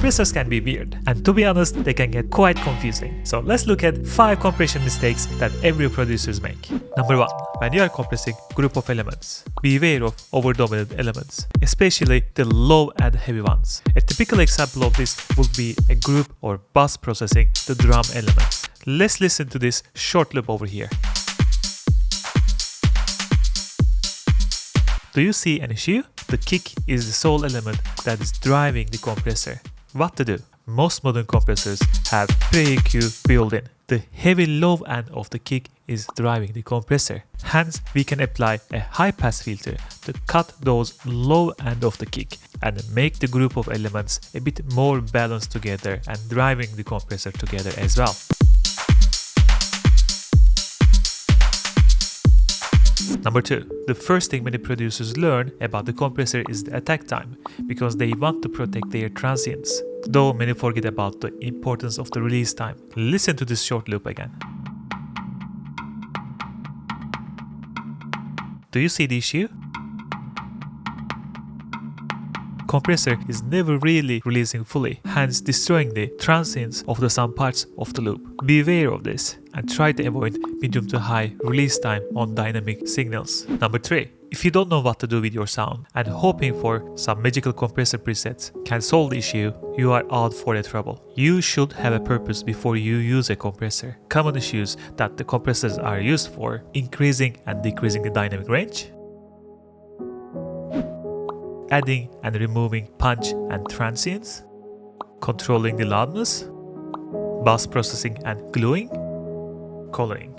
Compressors can be weird, and to be honest, they can get quite confusing. So let's look at 5 compression mistakes that every producers make. Number 1. When you are compressing group of elements, beware of overdominant elements, especially the low and heavy ones. A typical example of this would be a group or bus processing the drum elements. Let's listen to this short loop over here. Do you see an issue? The kick is the sole element that is driving the compressor. What to do? Most modern compressors have pre-EQ built in. The heavy low end of the kick is driving the compressor. Hence, we can apply a high-pass filter to cut those low end of the kick and make the group of elements a bit more balanced together and driving the compressor together as well. Number 2. The first thing many producers learn about the compressor is the attack time, because they want to protect their transients, though many forget about the importance of the release time. Listen to this short loop again. Do you see the issue? Compressor is never really releasing fully, hence destroying the transients of the some parts of the loop. Beware of this and try to avoid medium to high release time on dynamic signals. Number 3. If you don't know what to do with your sound and hoping for some magical compressor presets can solve the issue, you are out for a trouble. You should have a purpose before you use a compressor. Common issues that the compressors are used for: increasing and decreasing the dynamic range, adding and removing punch and transients, controlling the loudness, bus processing and gluing, coloring.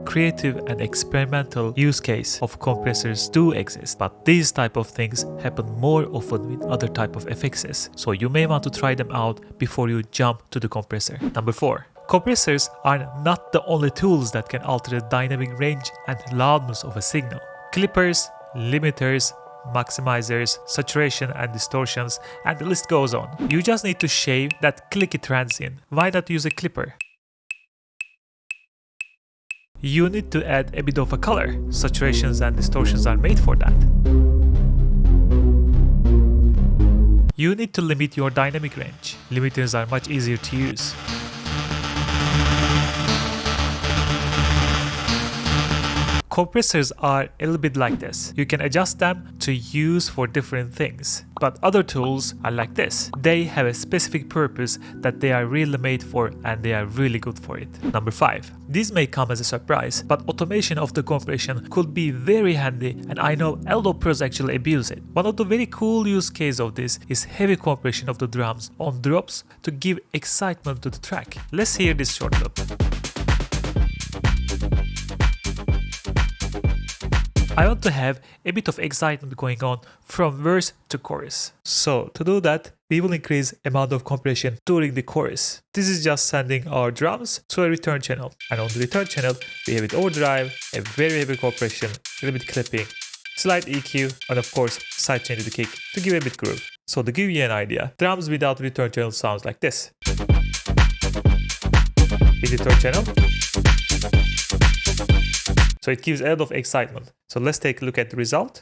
Creative and experimental use case of compressors do exist, but these type of things happen more often with other type of effects, so you may want to try them out before you jump to the compressor. Number 4. Compressors are not the only tools that can alter the dynamic range and loudness of a signal. Clippers, limiters, maximizers, saturation and distortions, and the list goes on. You just need to shave that clicky transient. Why not use a clipper? You need to add a bit of a color. Saturations and distortions are made for that. You need to limit your dynamic range. Limiters are much easier to use. Compressors are a little bit like this. You can adjust them to use for different things. But other tools are like this. They have a specific purpose that they are really made for, and they are really good for it. Number 5. These may come as a surprise, but automation of the compression could be very handy, and I know a lot of pros actually abuse it. One of the very cool use cases of this is heavy compression of the drums on drops to give excitement to the track. Let's hear this short loop. I want to have a bit of excitement going on from verse to chorus. So to do that, we will increase amount of compression during the chorus. This is just sending our drums to a return channel. And on the return channel, we have it overdrive, a very heavy compression, a little bit clipping, slight EQ, and of course, side chain to the kick to give a bit groove. So to give you an idea, drums without return channel sounds like this. With return channel. So it gives a lot of excitement. So let's take a look at the result.